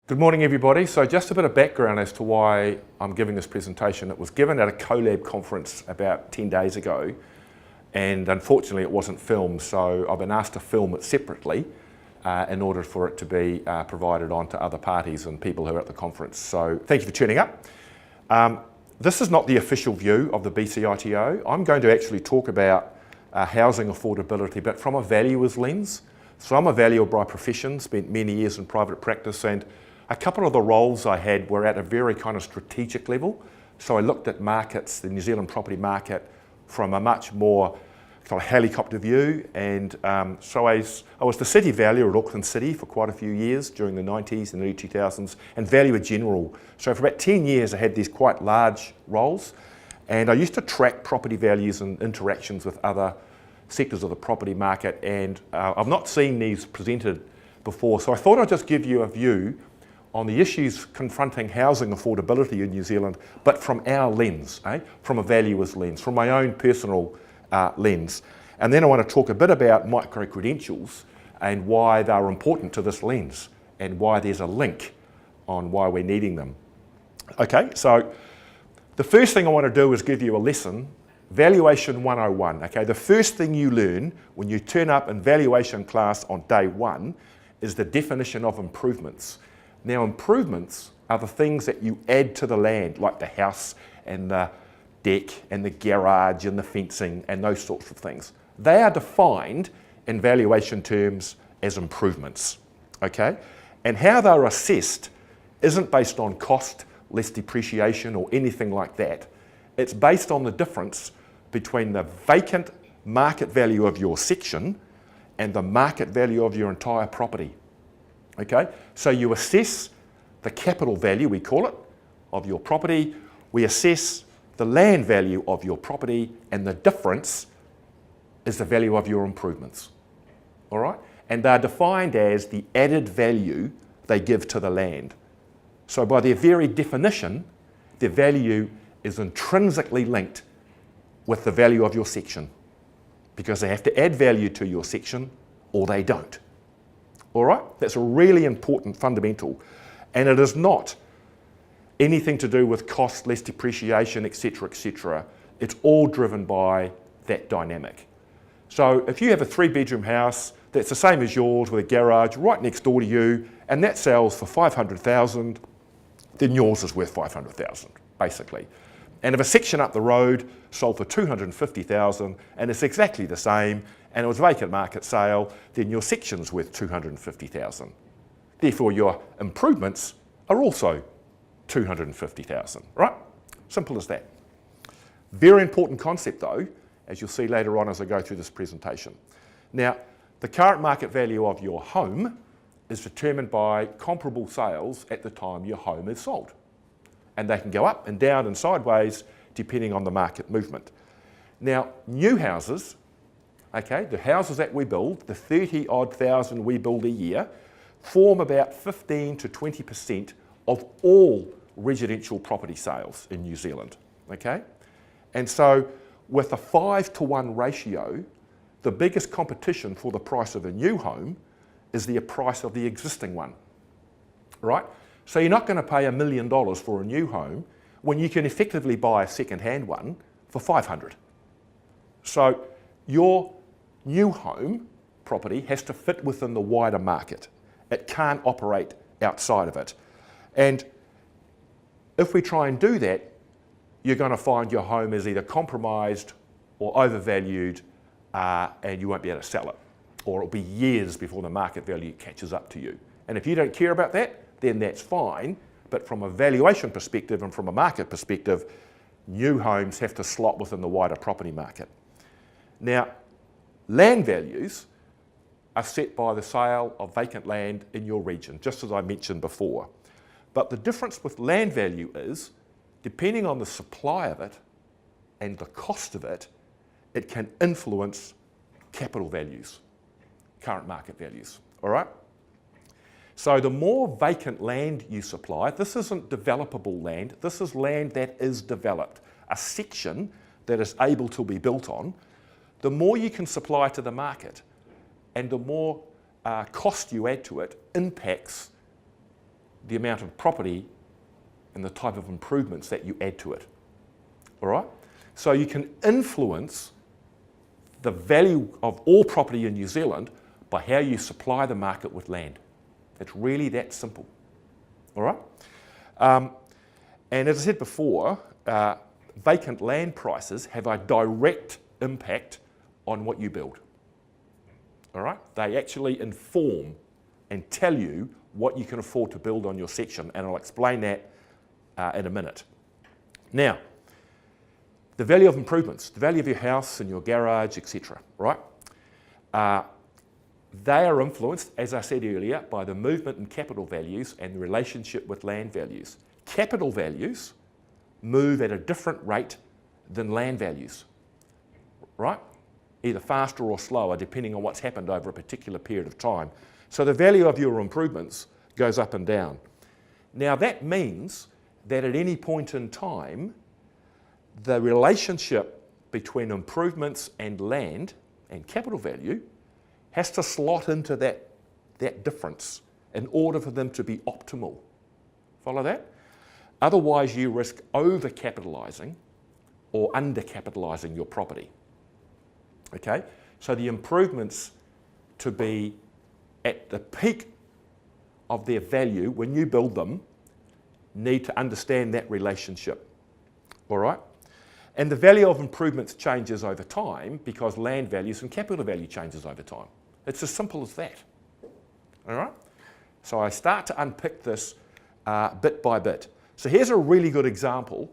Good morning, everybody. So just a bit of background as to why I'm giving this presentation. It was given at a CoLab conference about 10 days ago, and unfortunately it wasn't filmed, so I've been asked to film it separately in order for it to be provided on to other parties and people who are at the conference. So thank you for tuning up. This is not the official view of the BCITO. I'm going to actually talk about housing affordability, but from a valuer's lens. So I'm a valuer by profession, spent many years in private practice, and a couple of the roles I had were at a very kind of strategic level. So I looked at markets, the New Zealand property market, from a much more kind of helicopter view. And so I was the city valuer at Auckland City for quite a few years during the 90s and early 2000s, and valuer general. So for about 10 years I had these quite large roles. And I used to track property values and interactions with other sectors of the property market. And I've not seen these presented before. So I thought I'd just give you a view on the issues confronting housing affordability in New Zealand, but from our lens, from a valuer's lens, from my own personal lens. And then I want to talk a bit about micro-credentials and why they're important to this lens and why there's a link on why we're needing them. Okay, so the first thing I want to do is give you a lesson, Valuation 101. Okay, the first thing you learn when you turn up in valuation class on day one is the definition of improvements. Now, improvements are the things that you add to the land, like the house and the deck and the garage and the fencing and those sorts of things. They are defined in valuation terms as improvements, okay? And how they're assessed isn't based on cost, less depreciation or anything like that. It's based on the difference between the vacant market value of your section and the market value of your entire property. Okay, so you assess the capital value, we call it, of your property. We assess the land value of your property, and the difference is the value of your improvements. All right, and they're defined as the added value they give to the land. So by their very definition, their value is intrinsically linked with the value of your section, because they have to add value to your section or they don't. All right, that's a really important fundamental, and it is not anything to do with cost, less depreciation, etc., etc. It's all driven by that dynamic. So if you have a 3-bedroom house that's the same as yours with a garage right next door to you, and that sells for $500,000, then yours is worth $500,000, basically. And if a section up the road sold for $250,000 and it's exactly the same, and it was a vacant market sale, then your section's worth $250,000. Therefore, your improvements are also $250,000, right? Simple as that. Very important concept though, as you'll see later on as I go through this presentation. Now, the current market value of your home is determined by comparable sales at the time your home is sold. And they can go up and down and sideways depending on the market movement. Now, new houses, okay, the houses that we build, the 30-odd thousand we build a year, form about 15 to 20% of all residential property sales in New Zealand, okay? And so with a 5-to-1 ratio, the biggest competition for the price of a new home is the price of the existing one, right? So you're not going to pay $1 million for a new home when you can effectively buy a second-hand one for $500,000. So your new home property has to fit within the wider market. It can't operate outside of it. And if we try and do that, you're going to find your home is either compromised or overvalued, and you won't be able to sell it. Or it'll be years before the market value catches up to you. And if you don't care about that, then that's fine. But from a valuation perspective and from a market perspective, new homes have to slot within the wider property market. Now, land values are set by the sale of vacant land in your region, just as I mentioned before. But the difference with land value is, depending on the supply of it and the cost of it, it can influence capital values, current market values, all right? So the more vacant land you supply, this isn't developable land, this is land that is developed, a section that is able to be built on, the more you can supply to the market and the more cost you add to it impacts the amount of property and the type of improvements that you add to it. All right? So you can influence the value of all property in New Zealand by how you supply the market with land. It's really that simple. All right? And as I said before, vacant land prices have a direct impact on what you build. All right? They actually inform and tell you what you can afford to build on your section, and I'll explain that in a minute. Now, the value of improvements, the value of your house and your garage, etc., right? They are influenced, as I said earlier, by the movement in capital values and the relationship with land values. Capital values move at a different rate than land values, right? Either faster or slower, depending on what's happened over a particular period of time. So the value of your improvements goes up and down. Now that means that at any point in time, the relationship between improvements and land and capital value has to slot into that difference in order for them to be optimal. Follow that? Otherwise, you risk over-capitalising or under-capitalising your property. Okay? So the improvements to be at the peak of their value when you build them need to understand that relationship. All right? And the value of improvements changes over time because land values and capital value changes over time. It's as simple as that. All right? So I start to unpick this bit by bit. So here's a really good example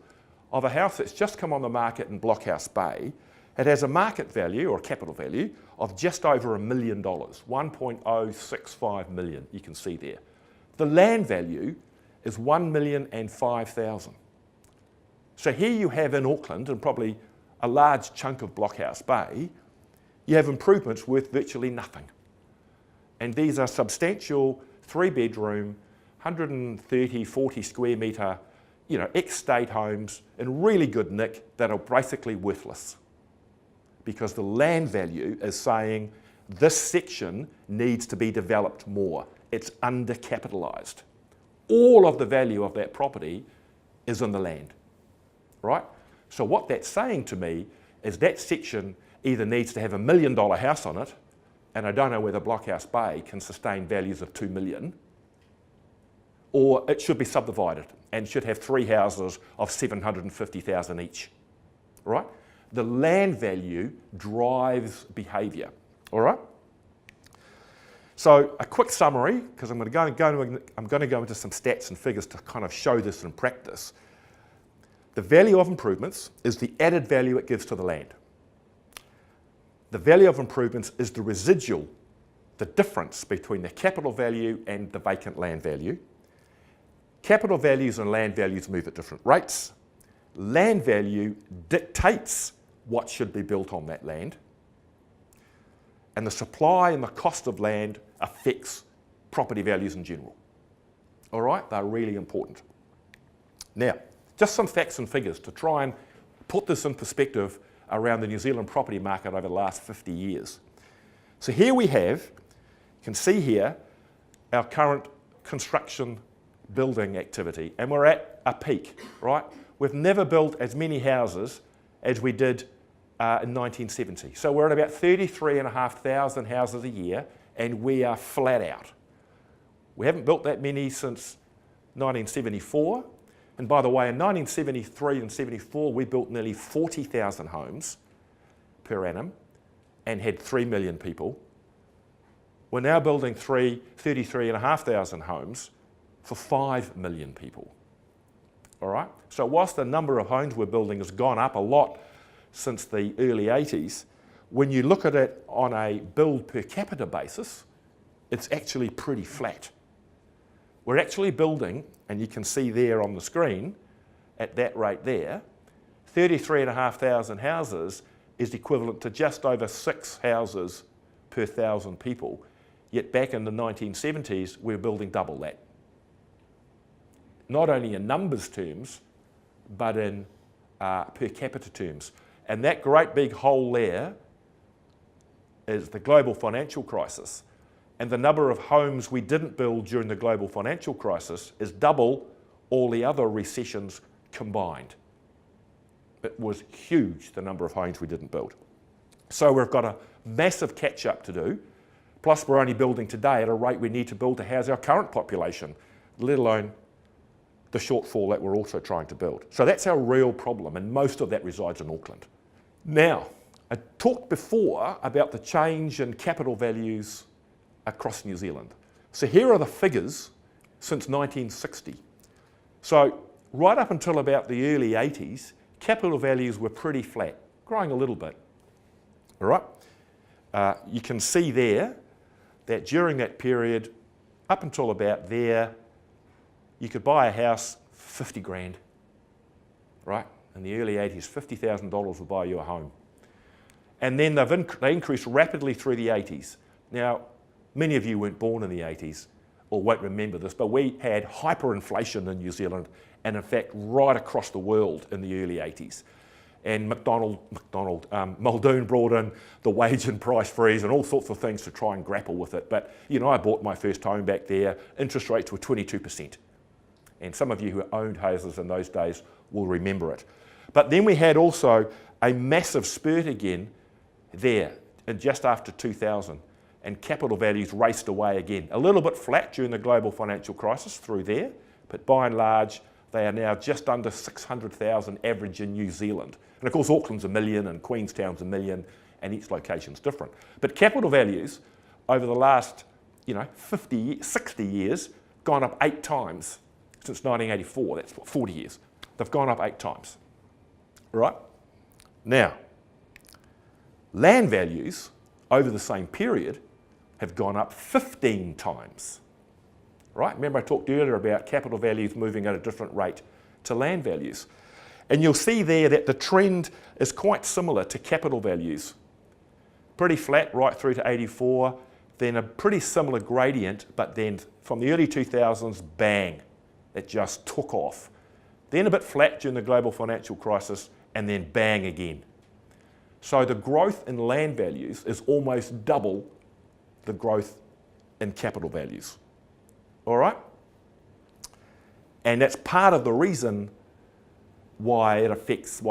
of a house that's just come on the market in Blockhouse Bay. It has a market value or capital value of just over $1 million, 1.065 million, you can see there. The land value is 1,005,000. So here you have in Auckland, and probably a large chunk of Blockhouse Bay, you have improvements worth virtually nothing. And these are substantial 3-bedroom, 130, 40 square metre, ex-state homes in really good nick that are basically worthless. Because the land value is saying this section needs to be developed more. It's undercapitalised. All of the value of that property is in the land. Right? So what that's saying to me is that section either needs to have $1 million house on it, and I don't know whether Blockhouse Bay can sustain values of $2 million, or it should be subdivided and should have 3 houses of $750,000 each. Right? The land value drives behaviour. All right? So a quick summary, because I'm going to go into some stats and figures to kind of show this in practice. The value of improvements is the added value it gives to the land. The value of improvements is the residual, the difference between the capital value and the vacant land value. Capital values and land values move at different rates. Land value dictates what should be built on that land. And the supply and the cost of land affects property values in general. All right, they're really important. Now, just some facts and figures to try and put this in perspective around the New Zealand property market over the last 50 years. So here we have, you can see here, our current construction building activity, and we're at a peak, right? We've never built as many houses as we did in 1970. So we're at about 33,500 houses a year, and we are flat out. We haven't built that many since 1974. And by the way, in 1973 and 74, we built nearly 40,000 homes per annum and had 3 million people. We're now building 33,500 homes for 5 million people. All right? So whilst the number of homes we're building has gone up a lot since the early 80s, when you look at it on a build per capita basis, it's actually pretty flat. We're actually building, and you can see there on the screen, at that rate there, 33,500 houses is equivalent to just over 6 houses per 1,000 people. Yet back in the 1970s, we were building double that. Not only in numbers terms, but in per capita terms. And that great big hole there is the global financial crisis. and the number of homes we didn't build during the global financial crisis is double all the other recessions combined. It was huge, the number of homes we didn't build. So we've got a massive catch up to do, plus we're only building today at a rate we need to build to house our current population, let alone the shortfall that we're also trying to build. So that's our real problem, and most of that resides in Auckland. Now, I talked before about the change in capital values across New Zealand. So here are the figures since 1960. So right up until about the early 80s, capital values were pretty flat, growing a little bit. All right? You can see there that during that period, up until about there, you could buy a house for 50 grand, right? In the early 80s, $50,000 will buy you a home. And then they increased rapidly through the 80s. Now, many of you weren't born in the 80s or won't remember this, but we had hyperinflation in New Zealand, and in fact, right across the world in the early 80s. And Muldoon brought in the wage and price freeze and all sorts of things to try and grapple with it. But, you know, I bought my first home back there. Interest rates were 22%. And some of you who owned houses in those days will remember it. But then we had also a massive spurt again there in just after 2000. And capital values raced away again. A little bit flat during the global financial crisis through there, but by and large, they are now just under 600,000 average in New Zealand. And of course, Auckland's 1 million and Queenstown's 1 million, and each location's different. But capital values over the last, 60 years, gone up 8 times since 1984. That's what, 40 years. They've gone up 8 times. Right? Now, land values over the same period have gone up 15 times. Right? Remember I talked earlier about capital values moving at a different rate to land values. And you'll see there that the trend is quite similar to capital values. Pretty flat right through to 84, then a pretty similar gradient, but then from the early 2000s, bang, it just took off. Then a bit flat during the global financial crisis, and then bang again. So the growth in land values is almost double the growth in capital values. All right? And that's part of the reason why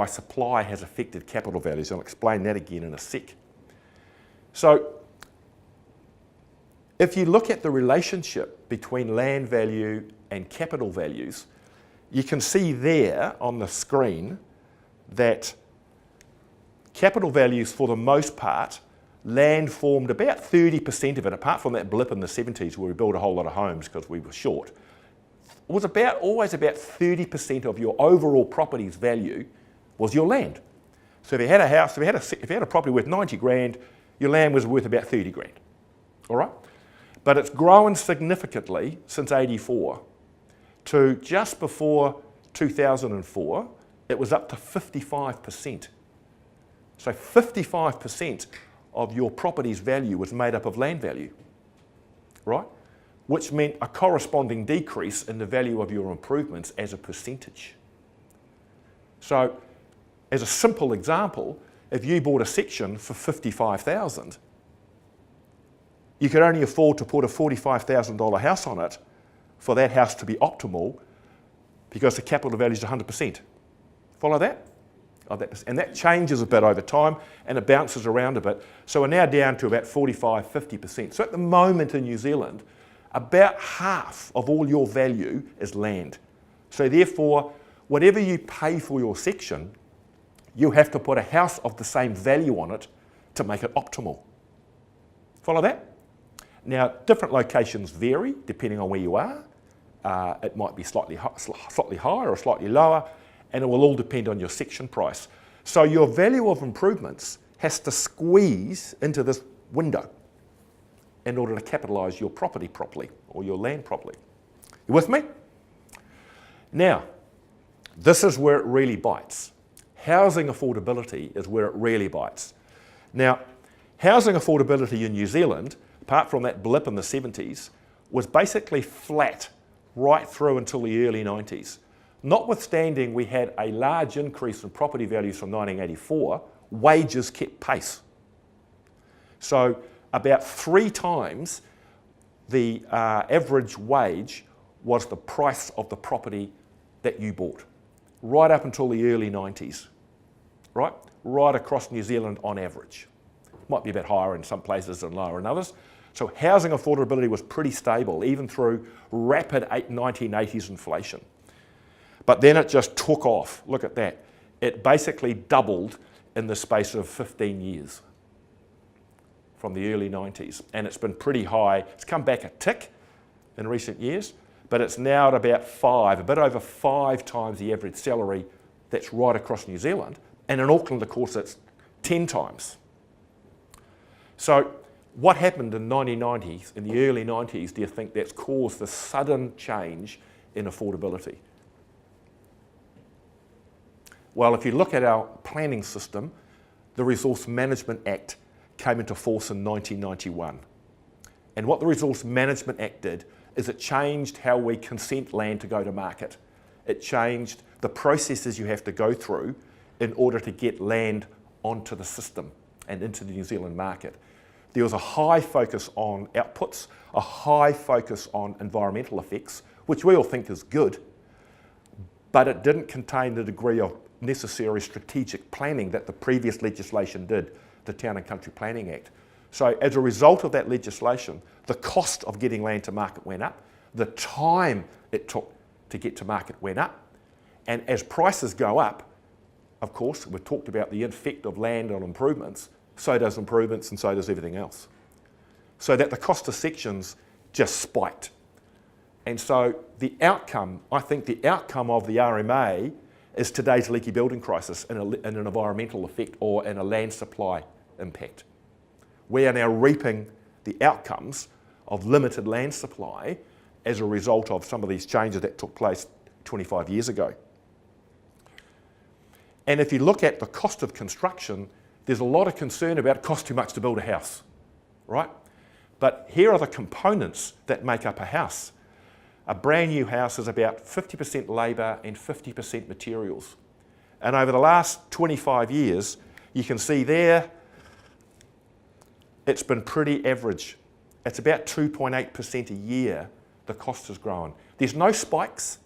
supply has affected capital values. I'll explain that again in a sec. So if you look at the relationship between land value and capital values, you can see there on the screen that capital values, for the most part, land formed about 30% of it, apart from that blip in the 70s where we built a whole lot of homes because we were short. It was always about 30% of your overall property's value was your land. So if you had a house, if you had a property worth 90 grand, your land was worth about 30 grand. All right? But it's grown significantly since 84 to just before 2004, it was up to 55%. So 55% of your property's value was made up of land value, right? Which meant a corresponding decrease in the value of your improvements as a percentage. So, as a simple example, if you bought a section for $55,000, you could only afford to put a $45,000 house on it for that house to be optimal because the capital value is 100%. Follow that? And that changes a bit over time and it bounces around a bit. So we're now down to about 45, 50%. So at the moment in New Zealand, about half of all your value is land. So therefore, whatever you pay for your section, you have to put a house of the same value on it to make it optimal. Follow that? Now, different locations vary depending on where you are. It might be slightly higher or slightly lower, and it will all depend on your section price. So your value of improvements has to squeeze into this window in order to capitalise your property properly or your land properly. You with me? Now, this is where it really bites. Housing affordability is where it really bites. Now, housing affordability in New Zealand, apart from that blip in the 70s, was basically flat right through until the early 90s. Notwithstanding we had a large increase in property values from 1984, wages kept pace. So about 3 times the average wage was the price of the property that you bought, right up until the early 90s, right? Right across New Zealand on average. Might be a bit higher in some places and lower in others. So housing affordability was pretty stable, even through rapid 1980s inflation. But then it just took off. Look at that. It basically doubled in the space of 15 years from the early 90s. And it's been pretty high. It's come back a tick in recent years, but it's now at about a bit over 5 times the average salary that's right across New Zealand. And in Auckland, of course, it's 10 times. So what happened in the early 90s, do you think that's caused the sudden change in affordability? Well, if you look at our planning system, the Resource Management Act came into force in 1991. And what the Resource Management Act did is it changed how we consent land to go to market. It changed the processes you have to go through in order to get land onto the system and into the New Zealand market. There was a high focus on outputs, a high focus on environmental effects, which we all think is good, but it didn't contain the degree of necessary strategic planning that the previous legislation did, the Town and Country Planning Act. So as a result of that legislation, the cost of getting land to market went up, the time it took to get to market went up, and as prices go up, of course, we've talked about the effect of land on improvements, so does improvements and so does everything else. So that the cost of sections just spiked. And so the outcome, I think the outcome of the RMA is today's leaky building crisis and an environmental effect or in a land supply impact. We are now reaping the outcomes of limited land supply as a result of some of these changes that took place 25 years ago. And if you look at the cost of construction, there's a lot of concern about it costs too much to build a house, right? But here are the components that make up a house. A brand new house is about 50% labour and 50% materials. And over the last 25 years, you can see there, it's been pretty average. It's about 2.8% a year the cost has grown. There's no spikes.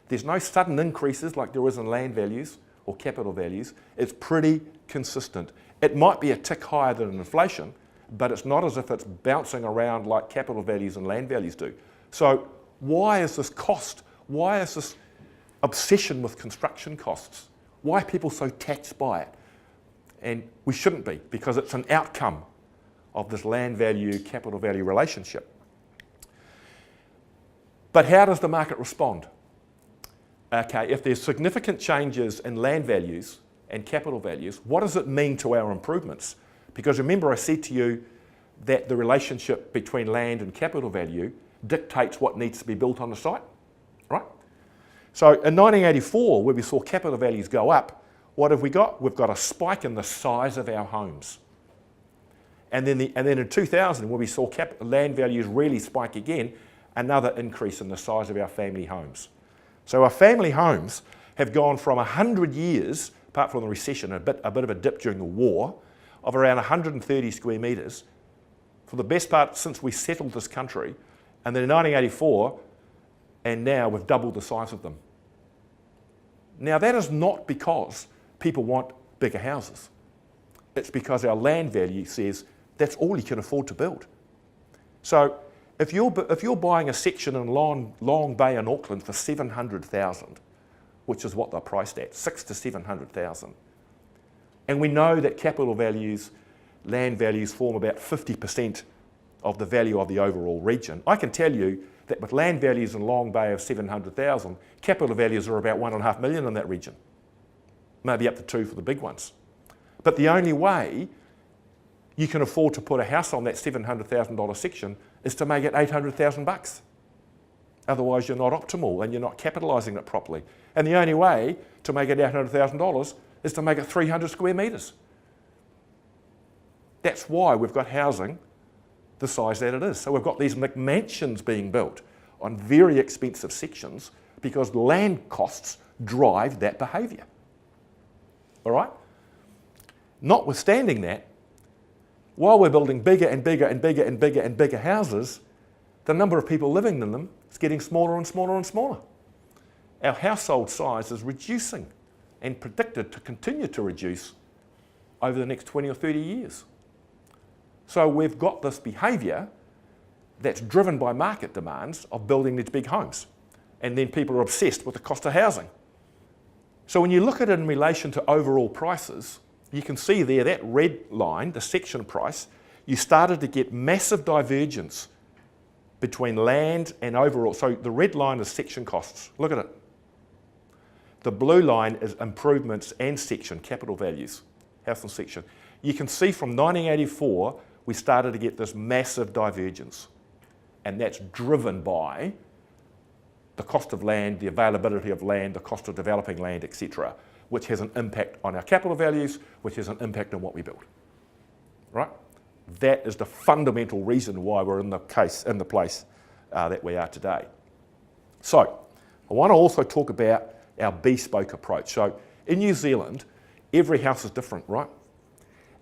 There's no sudden increases like there is in land values or capital values. It's pretty consistent. It might be a tick higher than inflation, but it's not as if it's bouncing around like capital values and land values do. So why is this cost? Why is this obsession with construction costs? Why are people so taxed by it? And we shouldn't be, because it's an outcome of this land value, capital value relationship. But how does the market respond? Okay, if there's significant changes in land values and capital values, what does it mean to our improvements? Because remember I said to you that the relationship between land and capital value dictates what needs to be built on the site, right? So in 1984, where we saw capital values go up, what have we got? We've got a spike in the size of our homes. And then in 2000, where we saw land values really spike again, another increase in the size of our family homes. So our family homes have gone from 100 years, apart from the recession, a bit of a dip during the war, of around 130 square metres, for the best part since we settled this country, and then in 1984, and now we've doubled the size of them. Now that is not because people want bigger houses. It's because our land value says that's all you can afford to build. So if you're buying a section in Long Bay in Auckland for $700,000, which is what they're priced at, $600,000 to $700,000, and we know that capital values, land values form about 50% of the value of the overall region. I can tell you that with land values in Long Bay of 700,000, capital values are about 1.5 million in that region, maybe up to 2 for the big ones. But the only way you can afford to put a house on that $700,000 section is to make it $800,000. Otherwise you're not optimal and you're not capitalising it properly. And the only way to make it $800,000 is to make it 300 square metres. That's why we've got housing the size that it is. So we've got these McMansions being built on very expensive sections because land costs drive that behaviour. All right? Notwithstanding that, while we're building bigger and bigger and bigger and bigger and bigger houses, the number of people living in them is getting smaller and smaller and smaller. Our household size is reducing and predicted to continue to reduce over the next 20 or 30 years. So we've got this behaviour that's driven by market demands of building these big homes. And then people are obsessed with the cost of housing. So when you look at it in relation to overall prices, you can see there that red line, the section price, you started to get massive divergence between land and overall. So the red line is section costs. Look at it. The blue line is improvements and section, capital values, house and section. You can see from 1984, we started to get this massive divergence. And that's driven by the cost of land, the availability of land, the cost of developing land, etc., which has an impact on our capital values, which has an impact on what we build. Right? That is the fundamental reason why we're in the place that we are today. So, I want to also talk about our bespoke approach. So, in New Zealand, every house is different, right?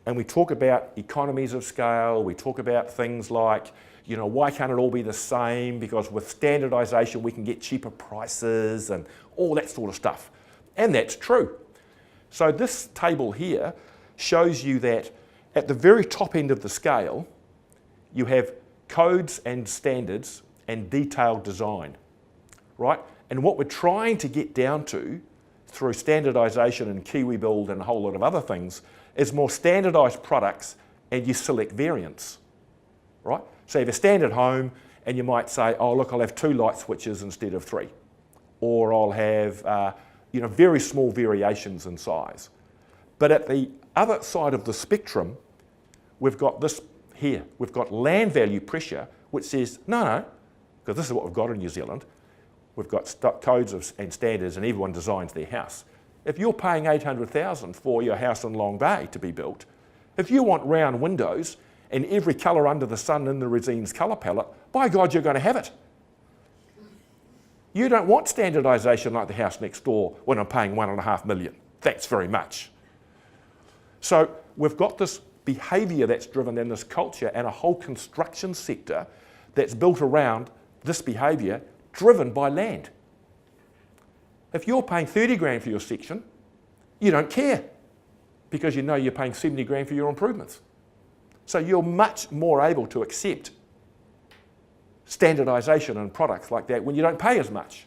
And we talk about economies of scale, we talk about things like, you know, why can't it all be the same? Because with standardisation we can get cheaper prices and all that sort of stuff. And that's true. So this table here shows you that at the very top end of the scale, you have codes and standards and detailed design, right? And what we're trying to get down to through standardisation and Kiwi Build and a whole lot of other things is more standardised products, and you select variants, right? So you have a standard home and you might say, oh look, I'll have 2 light switches instead of 3. Or I'll have you know, very small variations in size. But at the other side of the spectrum, we've got this here. We've got land value pressure, which says, no, because this is what we've got in New Zealand. We've got codes and standards and everyone designs their house. If you're paying $800,000 for your house in Long Bay to be built, if you want round windows and every colour under the sun in the Resine's colour palette, by God, you're going to have it. You don't want standardisation like the house next door when I'm paying $1.5 million. Thanks very much. So we've got this behaviour that's driven in this culture and a whole construction sector that's built around this behaviour driven by land. If you're paying 30 grand for your section, you don't care because you know you're paying 70 grand for your improvements. So you're much more able to accept standardisation and products like that when you don't pay as much.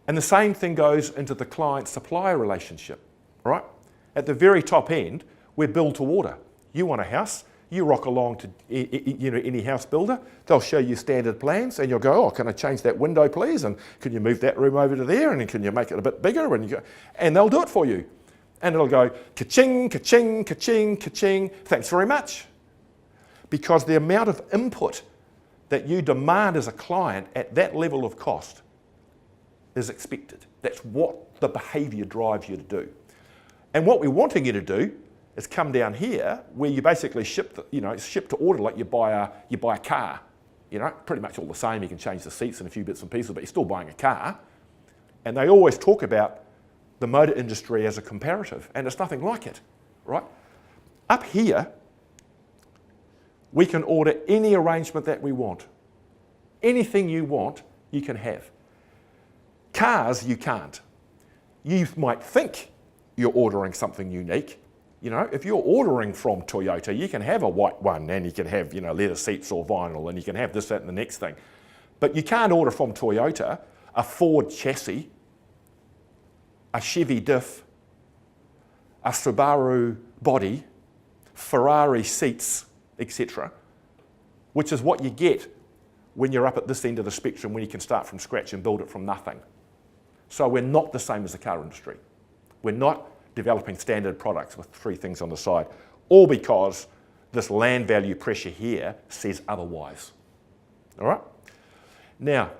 And the same thing goes into the client-supplier relationship, right? At the very top end, we're build to order. You want a house, you rock along to any house builder, they'll show you standard plans and you'll go, oh, can I change that window please? And can you move that room over to there? And can you make it a bit bigger? And they'll do it for you. And it'll go ka-ching, ka-ching, ka-ching, ka-ching, thanks very much. Because the amount of input that you demand as a client at that level of cost is expected. That's what the behaviour drives you to do. And what we're wanting you to do is come down here where you basically ship to order like you buy a car. You know, pretty much all the same. You can change the seats and a few bits and pieces, but you're still buying a car. And they always talk about the motor industry as a comparative, and it's nothing like it, right? Up here, we can order any arrangement that we want. Anything you want, you can have. Cars, you can't. You might think you're ordering something unique. You know, if you're ordering from Toyota, you can have a white one and you can have, you know, leather seats or vinyl and you can have this, that and the next thing. But you can't order from Toyota a Ford chassis, a Chevy diff, a Subaru body, Ferrari seats, etc., which is what you get when you're up at this end of the spectrum when you can start from scratch and build it from nothing. So we're not the same as the car industry. We're not developing standard products with 3 things on the side, all because this land value pressure here says otherwise. All right? Now,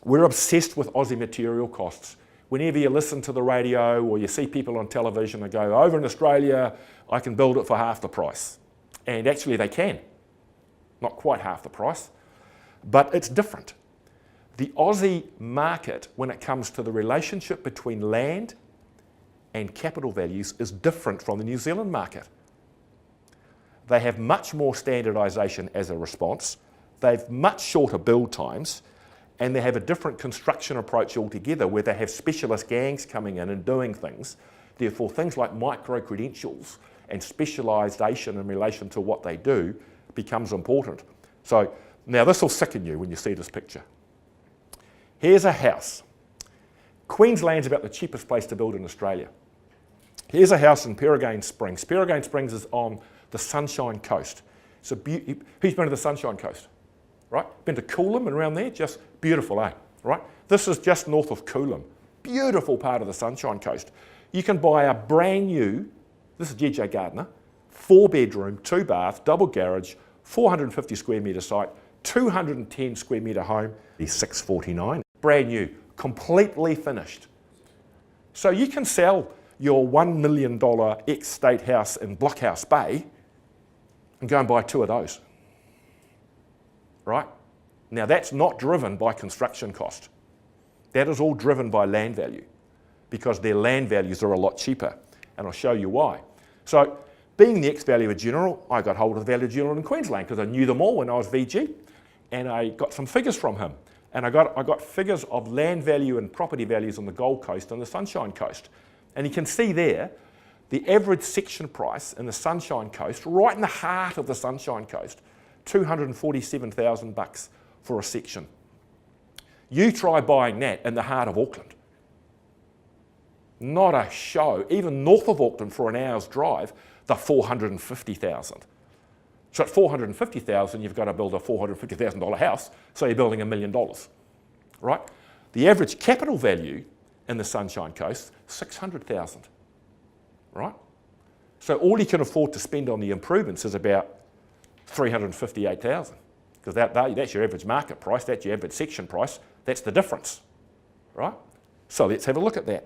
we're obsessed with Aussie material costs. Whenever you listen to the radio or you see people on television that go, over in Australia, I can build it for half the price. And actually they can. Not quite half the price, but it's different. The Aussie market, when it comes to the relationship between land and capital values, is different from the New Zealand market. They have much more standardisation as a response. They've much shorter build times, and they have a different construction approach altogether where they have specialist gangs coming in and doing things. Therefore, things like micro-credentials and specialisation in relation to what they do becomes important. So now this will sicken you when you see this picture. Here's a house. Queensland's about the cheapest place to build in Australia. Here's a house in Peregrine Springs. Peregrine Springs is on the Sunshine Coast. Who's been to the Sunshine Coast? Right? Been to Coolum and around there? Just beautiful, eh? Right? This is just north of Coolum. Beautiful part of the Sunshine Coast. You can buy a brand new, this is G.J. Gardner, 4-bedroom, 2-bath, double garage, 450 square metre site, 210 square metre home, $649. Brand new, completely finished. So you can sell your $1 million ex-state house in Blockhouse Bay and go and buy 2 of those. Right? Now that's not driven by construction cost. That is all driven by land value because their land values are a lot cheaper, and I'll show you why. So being the ex-Valuer General, I got hold of the Valuer General in Queensland because I knew them all when I was VG, and I got some figures from him. And I got figures of land value and property values on the Gold Coast and the Sunshine Coast. And you can see there, the average section price in the Sunshine Coast, right in the heart of the Sunshine Coast, $247,000 for a section. You try buying that in the heart of Auckland. Not a show. Even north of Auckland for an hour's drive, they're $450,000. So at $450,000, you've got to build a $450,000 house, so you're building $1 million, right? The average capital value in the Sunshine Coast, $600,000, right? So all you can afford to spend on the improvements is about $358,000, because that's your average market price, that's your average section price, that's the difference, right? So let's have a look at that.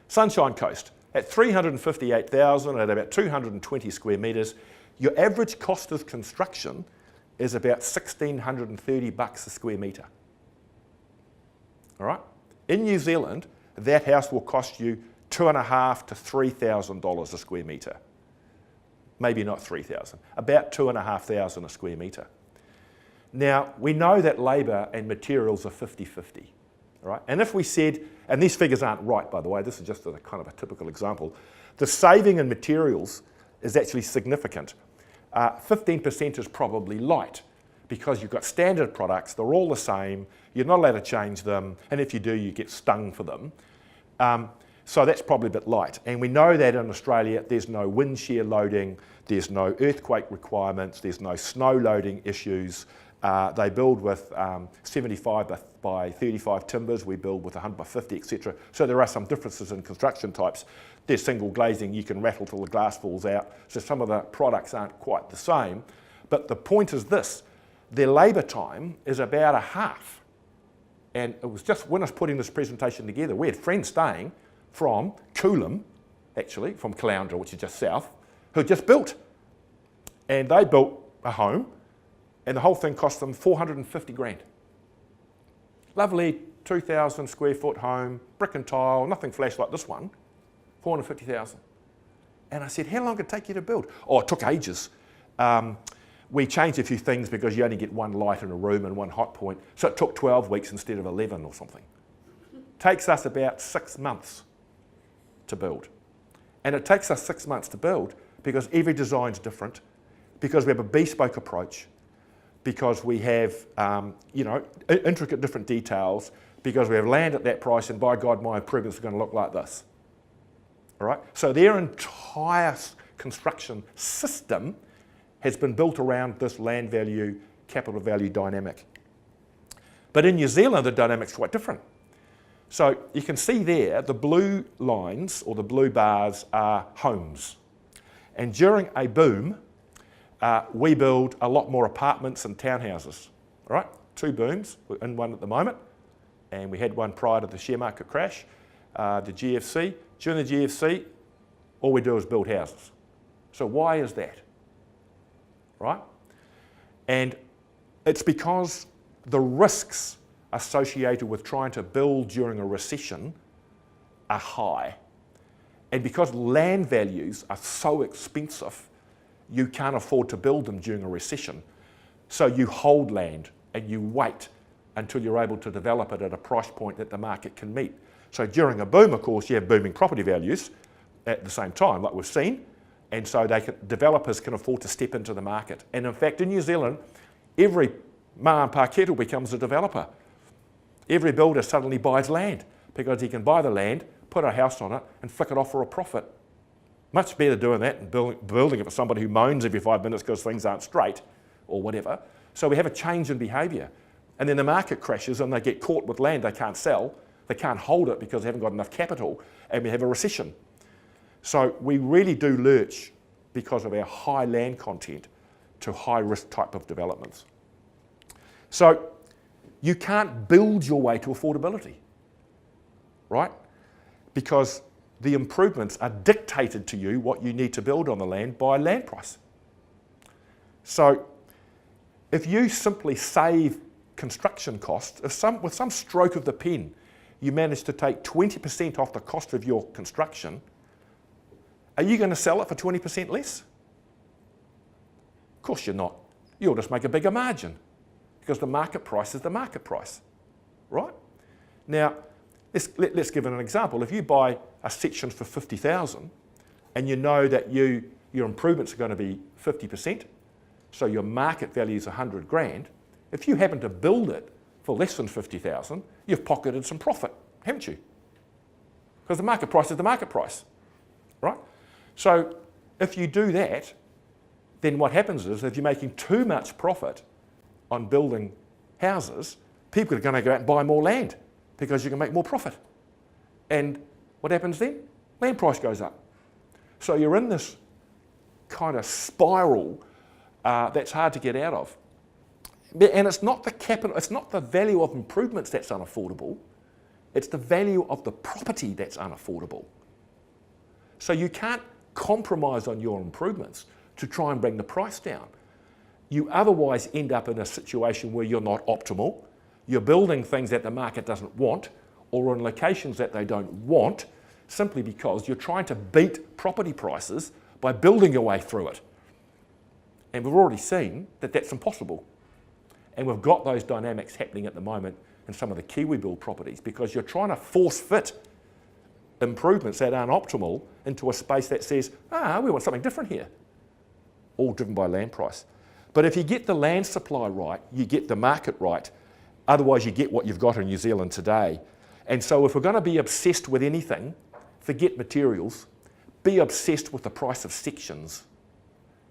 Sunshine Coast, at $358,000 at about 220 square metres, your average cost of construction is about $1,630 a square metre. All right? In New Zealand, that house will cost you $2,500 to $3,000 a square metre. Maybe not $3,000, about $2,500 a square metre. Now, we know that labour and materials are 50-50, right? And if we said, and these figures aren't right, by the way, this is just a kind of a typical example, the saving in materials is actually significant. 15% is probably light because you've got standard products, they're all the same, you're not allowed to change them, and if you do, you get stung for them. So that's probably a bit light. And we know that in Australia, there's no wind shear loading, there's no earthquake requirements, there's no snow loading issues. They build with 75 by 35 timbers, we build with 100 by 50, etc. So there are some differences in construction types. There's single glazing, you can rattle till the glass falls out. So some of the products aren't quite the same. But the point is this, their labour time is about a half. And it was just when I was putting this presentation together, we had friends staying from Coolum, actually, from Caloundra, which is just south, who just built. And they built a home, and the whole thing cost them 450 grand. Lovely 2,000 square foot home, brick and tile, nothing flash like this one, 450,000. And I said, how long did it take you to build? Oh, it took ages. We changed a few things because you only get one light in a room and one hot point. So it took 12 weeks instead of 11 or something. Takes us about 6 months to build. And it takes us 6 months to build because every design's different, because we have a bespoke approach, because we have intricate different details, because we have land at that price, and by God, my improvements are going to look like this. All right? So their entire construction system has been built around this land value, capital value dynamic. But in New Zealand, the dynamic's quite different. So you can see there, the blue lines, or the blue bars, are homes. And during a boom, we build a lot more apartments and townhouses, all right? 2 booms, we're in one at the moment, and we had one prior to the share market crash, the GFC. During the GFC, all we do is build houses. So why is that, right? And it's because the risks associated with trying to build during a recession are high. And because land values are so expensive, you can't afford to build them during a recession. So you hold land and you wait until you're able to develop it at a price point that the market can meet. So during a boom, of course, you have booming property values at the same time, like we've seen, and so developers can afford to step into the market. And in fact, in New Zealand, every ma and pa kettle becomes a developer. Every builder suddenly buys land because he can buy the land, put a house on it, and flick it off for a profit. Much better doing that than building it for somebody who moans every 5 minutes because things aren't straight or whatever. So we have a change in behaviour. And then the market crashes and they get caught with land they can't sell, they can't hold it because they haven't got enough capital, and we have a recession. So we really do lurch because of our high land content to high risk type of developments. So you can't build your way to affordability, right? Because the improvements are dictated to you what you need to build on the land by land price. So if you simply save construction costs, with some stroke of the pen, you manage to take 20% off the cost of your construction, are you going to sell it for 20% less? Of course you're not. You'll just make a bigger margin because the market price is the market price, right? Now, let's give it an example. If you buy a section for 50,000 and you know that your improvements are going to be 50%, so your market value is 100 grand, if you happen to build it for less than 50,000, you've pocketed some profit, haven't you? Because the market price is the market price, right? So if you do that, then what happens is if you're making too much profit on building houses, people are going to go out and buy more land because you can make more profit. And what happens then? Land price goes up. So you're in this kind of spiral that's hard to get out of. And it's not the capital, it's not the value of improvements that's unaffordable, it's the value of the property that's unaffordable. So you can't compromise on your improvements to try and bring the price down. You otherwise end up in a situation where you're not optimal, you're building things that the market doesn't want, or in locations that they don't want, simply because you're trying to beat property prices by building your way through it. And we've already seen that that's impossible. And we've got those dynamics happening at the moment in some of the Kiwi build properties because you're trying to force fit improvements that aren't optimal into a space that says, we want something different here. All driven by land price. But if you get the land supply right, you get the market right, otherwise you get what you've got in New Zealand today. And so if we're going to be obsessed with anything, forget materials, be obsessed with the price of sections,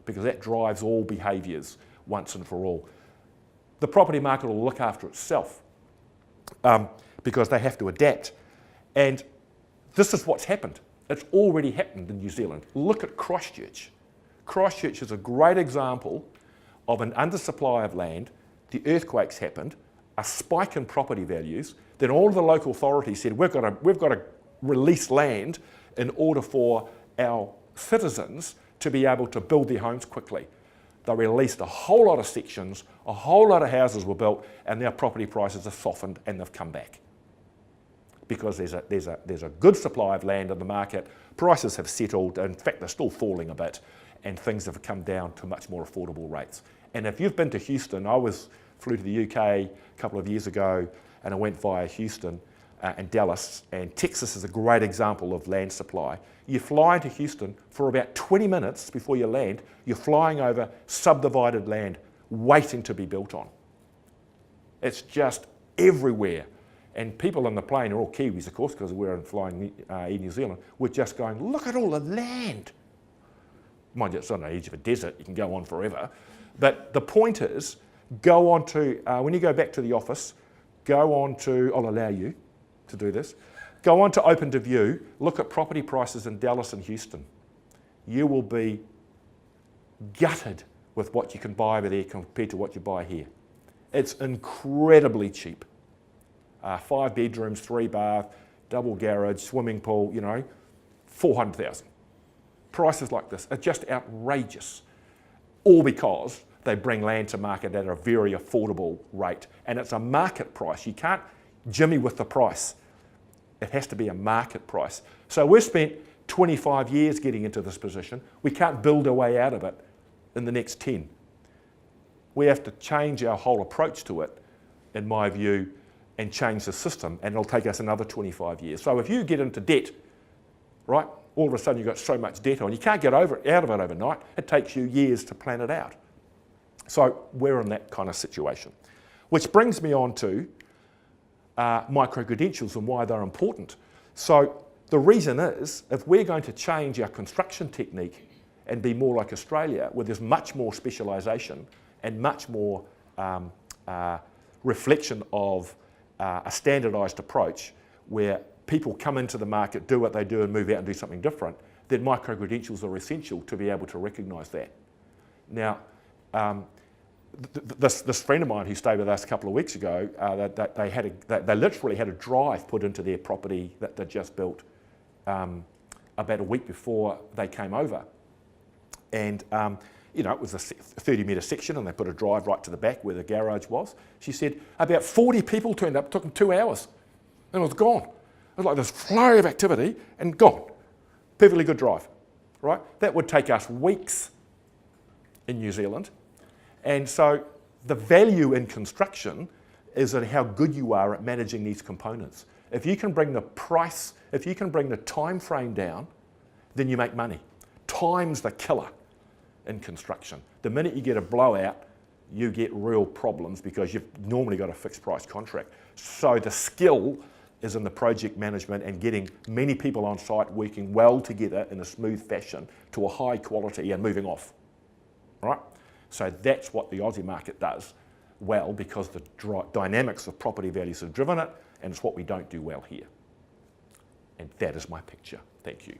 because that drives all behaviours once and for all. The property market will look after itself because they have to adapt. And this is what's happened. It's already happened in New Zealand. Look at Christchurch. Christchurch is a great example of an undersupply of land. The earthquakes happened, a spike in property values. Then all of the local authorities said, we've got to release land in order for our citizens to be able to build their homes quickly. They released a whole lot of sections, a whole lot of houses were built, and now property prices have softened and they've come back. Because there's a good supply of land in the market, prices have settled, in fact they're still falling a bit, and things have come down to much more affordable rates. And if you've been to Houston, flew to the UK a couple of years ago, and I went via Houston and Dallas, and Texas is a great example of land supply. You fly into Houston for about 20 minutes before you land, you're flying over subdivided land waiting to be built on. It's just everywhere. And people on the plane are all Kiwis, of course, because we're flying in New Zealand. We're just going, look at all the land. Mind you, it's on the edge of a desert, you can go on forever. But the point is, go on to, when you go back to the office, go on to, I'll allow you to do this, go on to Open to View, look at property prices in Dallas and Houston. You will be gutted with what you can buy over there compared to what you buy here. It's incredibly cheap. 5 bedrooms, 3 bath, double garage, swimming pool, 400,000. Prices like this are just outrageous. All because they bring land to market at a very affordable rate. And it's a market price. You can't jimmy with the price. It has to be a market price. So we've spent 25 years getting into this position. We can't build our way out of it in the next 10. We have to change our whole approach to it, in my view, and change the system, and it'll take us another 25 years. So if you get into debt, right, all of a sudden you've got so much debt on, you can't get out of it overnight. It takes you years to plan it out. So we're in that kind of situation. Which brings me on to micro-credentials and why they're important. So the reason is, if we're going to change our construction technique and be more like Australia, where there's much more specialisation and much more reflection of a standardised approach, where people come into the market, do what they do and move out and do something different, then micro-credentials are essential to be able to recognise that. Now, this friend of mine who stayed with us a couple of weeks ago, they literally had a drive put into their property that they just built about a week before they came over. And you know, it was a 30-metre section, and they put a drive right to the back where the garage was. She said about 40 people turned up. It took them 2 hours, and it was gone. It was like this flurry of activity and gone. Perfectly good drive, right? That would take us weeks in New Zealand. And so the value in construction is in how good you are at managing these components. If you can bring the price, if you can bring the time frame down, then you make money. Time's the killer in construction. The minute you get a blowout, you get real problems because you've normally got a fixed price contract. So the skill is in the project management and getting many people on site working well together in a smooth fashion to a high quality and moving off, right? So that's what the Aussie market does well, because the dynamics of property values have driven it, and it's what we don't do well here. And that is my picture. Thank you.